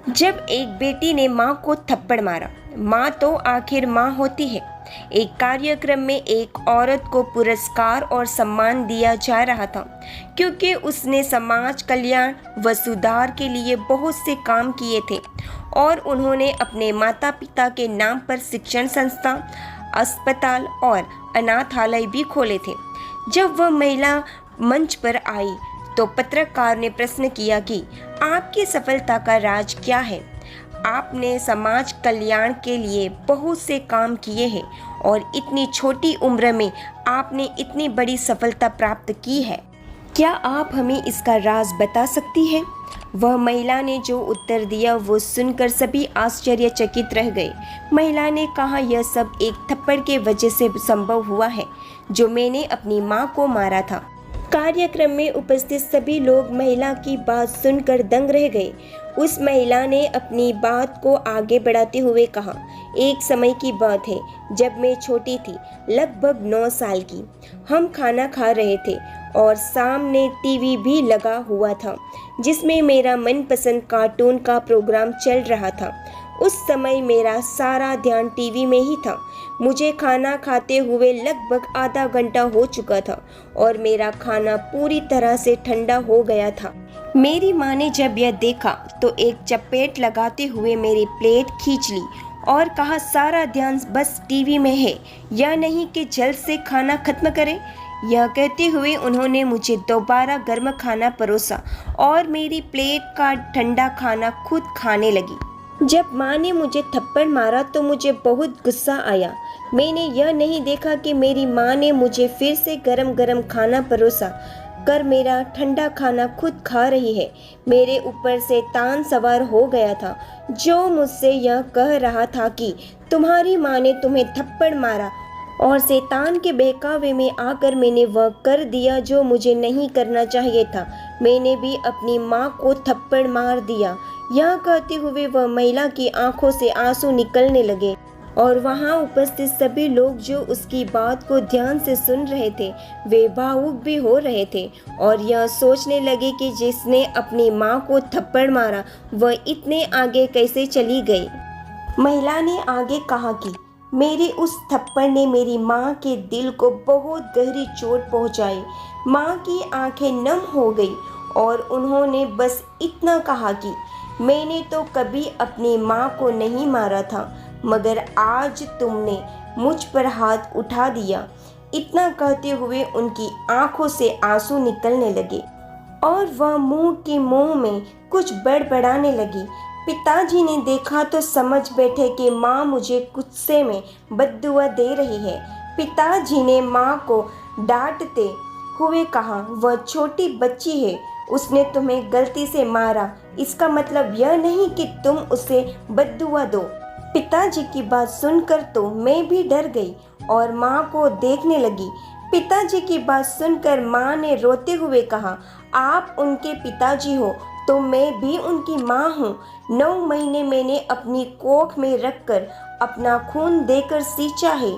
जब एक बेटी ने माँ को थप्पड़ मारा। माँ तो आखिर माँ होती है। एक कार्यक्रम में एक औरत को पुरस्कार और सम्मान दिया जा रहा था क्योंकि उसने समाज कल्याण व सुधार के लिए बहुत से काम किए थे और उन्होंने अपने माता पिता के नाम पर शिक्षण संस्था, अस्पताल और अनाथालय भी खोले थे। जब वह महिला मंच पर आई तो पत्रकार ने प्रश्न किया कि आपकी सफलता का राज क्या है। आपने समाज कल्याण के लिए बहुत से काम किए हैं और इतनी छोटी उम्र में आपने इतनी बड़ी सफलता प्राप्त की है। क्या आप हमें इसका राज बता सकती हैं? वह महिला ने जो उत्तर दिया वो सुनकर सभी आश्चर्यचकित रह गए। महिला ने कहा, यह सब एक थप्पड़ के वजह से संभव हुआ है जो मैंने अपनी माँ को मारा था। कार्यक्रम में उपस्थित सभी लोग महिला की बात सुनकर दंग रह गए। उस महिला ने अपनी बात को आगे बढ़ाते हुए कहा, एक समय की बात है जब मैं छोटी थी, लगभग 9 साल की। हम खाना खा रहे थे और सामने टीवी भी लगा हुआ था जिसमें मेरा मनपसंद कार्टून का प्रोग्राम चल रहा था। उस समय मेरा सारा ध्यान टीवी में ही था। मुझे खाना खाते हुए लगभग आधा घंटा हो चुका था और मेरा खाना पूरी तरह से ठंडा हो गया था। मेरी माँ ने जब यह देखा तो एक चपेट लगाते हुए मेरी प्लेट खींच ली और कहा, सारा ध्यान बस टीवी में है या नहीं कि जल्द से खाना खत्म करें। यह कहते हुए उन्होंने मुझे दोबारा गर्म खाना परोसा और मेरी प्लेट का ठंडा खाना खुद खाने लगी। जब माँ ने मुझे थप्पड़ मारा तो मुझे बहुत गुस्सा आया। मैंने यह नहीं देखा कि मेरी माँ ने मुझे फिर से गरम गरम खाना परोसा कर मेरा ठंडा खाना खुद खा रही है। मेरे ऊपर शैतान सवार हो गया था जो मुझसे यह कह रहा था कि तुम्हारी माँ ने तुम्हें थप्पड़ मारा, और शैतान के बहकावे में आकर मैंने वह कर दिया जो मुझे नहीं करना चाहिए था। मैंने भी अपनी माँ को थप्पड़ मार दिया। यह कहते हुए वह महिला की आंखों से आंसू निकलने लगे और वहां उपस्थित सभी लोग जो उसकी बात को ध्यान से सुन रहे थे वे भावुक भी हो रहे थे और यह सोचने लगे कि जिसने अपनी माँ को थप्पड़ मारा वह इतने आगे कैसे चली गई। महिला ने आगे कहा कि मेरे उस थप्पड़ ने मेरी माँ के दिल को बहुत गहरी चोट पहुँचाई। माँ की आंखें नम हो गई और उन्होंने बस इतना कहा कि मैंने तो कभी अपनी माँ को नहीं मारा था, मगर आज तुमने मुझ पर हाथ उठा दिया। इतना कहते हुए उनकी आंखों से आंसू निकलने लगे और वह मुंह के मुंह में कुछ बड़बड़ाने लगी। पिताजी ने देखा तो समझ बैठे कि माँ मुझे गुस्से में बद्दुआ दे रही है। पिताजी ने माँ को डांटते हुए कहा, वह छोटी बच्ची है, उसने तुम्हें गलती से मारा, इसका मतलब यह नहीं कि तुम उसे बद्दुआ दो। पिताजी की बात सुनकर तो मैं भी डर गई और माँ को देखने लगी। पिताजी की बात सुनकर माँ ने रोते हुए कहा, आप उनके पिताजी हो तो मैं भी उनकी माँ हूँ। 9 महीने मैंने अपनी कोख में रखकर अपना खून देकर सींचा है।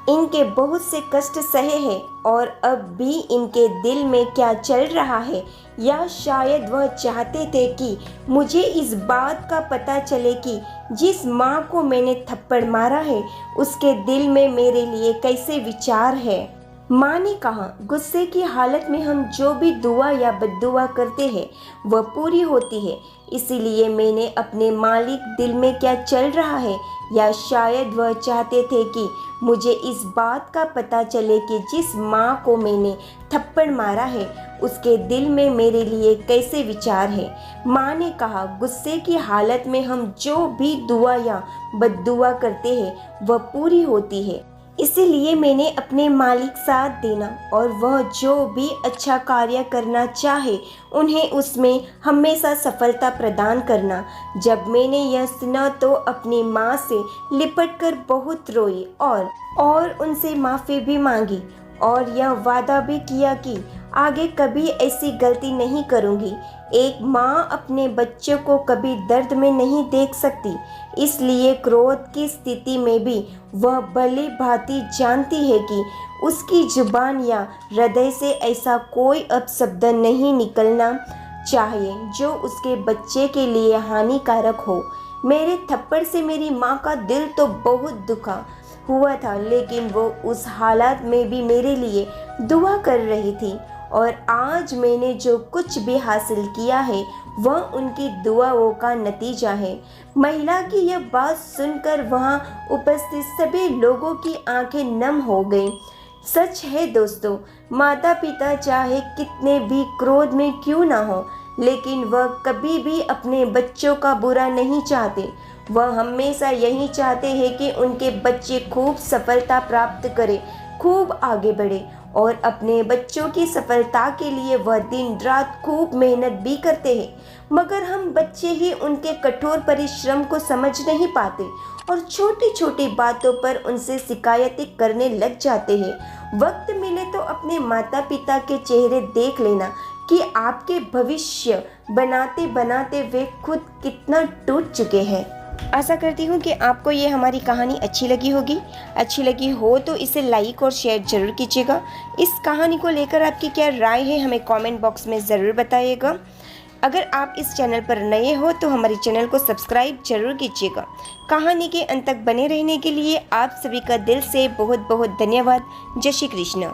इनके बहुत से कष्ट सहे हैं और अब भी इनके दिल में क्या चल रहा है, या शायद वह चाहते थे कि मुझे इस बात का पता चले कि जिस माँ को मैंने थप्पड़ मारा है उसके दिल में मेरे लिए कैसे विचार है। माँ ने कहा, गुस्से की हालत में हम जो भी दुआ या बद्दुआ करते हैं वह पूरी होती है। इसीलिए मैंने अपने मालिक दिल में क्या चल रहा है, या शायद वह चाहते थे कि मुझे इस बात का पता चले कि जिस माँ को मैंने थप्पड़ मारा है उसके दिल में मेरे लिए कैसे विचार है। माँ ने कहा, गुस्से की हालत में हम जो भी दुआ या बद्दुआ करते हैं वह पूरी होती है। इसीलिए मैंने अपने मालिक साथ देना और वह जो भी अच्छा कार्य करना चाहे उन्हें उसमें हमेशा सफलता प्रदान करना। जब मैंने यह सुना तो अपनी माँ से लिपटकर बहुत रोई और उनसे माफ़ी भी मांगी और यह वादा भी किया कि आगे कभी ऐसी गलती नहीं करूँगी। एक माँ अपने बच्चे को कभी दर्द में नहीं देख सकती, इसलिए क्रोध की स्थिति में भी वह भली भांति जानती है कि उसकी जुबान या हृदय से ऐसा कोई अपशब्द नहीं निकलना चाहिए जो उसके बच्चे के लिए हानिकारक हो। मेरे थप्पड़ से मेरी माँ का दिल तो बहुत दुखा हुआ था, लेकिन वो उस हालात में भी मेरे लिए दुआ कर रही थी, और आज मैंने जो कुछ भी हासिल किया है वह उनकी दुआओं का नतीजा है। महिला की यह बात सुनकर वहाँ उपस्थित सभी लोगों की आंखें नम हो गईं। सच है दोस्तों, माता पिता चाहे कितने भी क्रोध में क्यों ना हो, लेकिन वह कभी भी अपने बच्चों का बुरा नहीं चाहते। वह हमेशा यही चाहते हैं कि उनके बच्चे खूब सफलता प्राप्त करें, खूब आगे बढ़े, और अपने बच्चों की सफलता के लिए वह दिन रात खूब मेहनत भी करते हैं। मगर हम बच्चे ही उनके कठोर परिश्रम को समझ नहीं पाते और छोटी छोटी बातों पर उनसे शिकायतें करने लग जाते हैं। वक्त मिले तो अपने माता पिता के चेहरे देख लेना कि आपके भविष्य बनाते बनाते वे खुद कितना टूट चुके हैं। आशा करती हूँ कि आपको ये हमारी कहानी अच्छी लगी होगी। अच्छी लगी हो तो इसे लाइक और शेयर जरूर कीजिएगा। इस कहानी को लेकर आपकी क्या राय है हमें कमेंट बॉक्स में ज़रूर बताइएगा। अगर आप इस चैनल पर नए हो तो हमारे चैनल को सब्सक्राइब जरूर कीजिएगा। कहानी के अंत तक बने रहने के लिए आप सभी का दिल से बहुत बहुत धन्यवाद। जय श्री कृष्ण।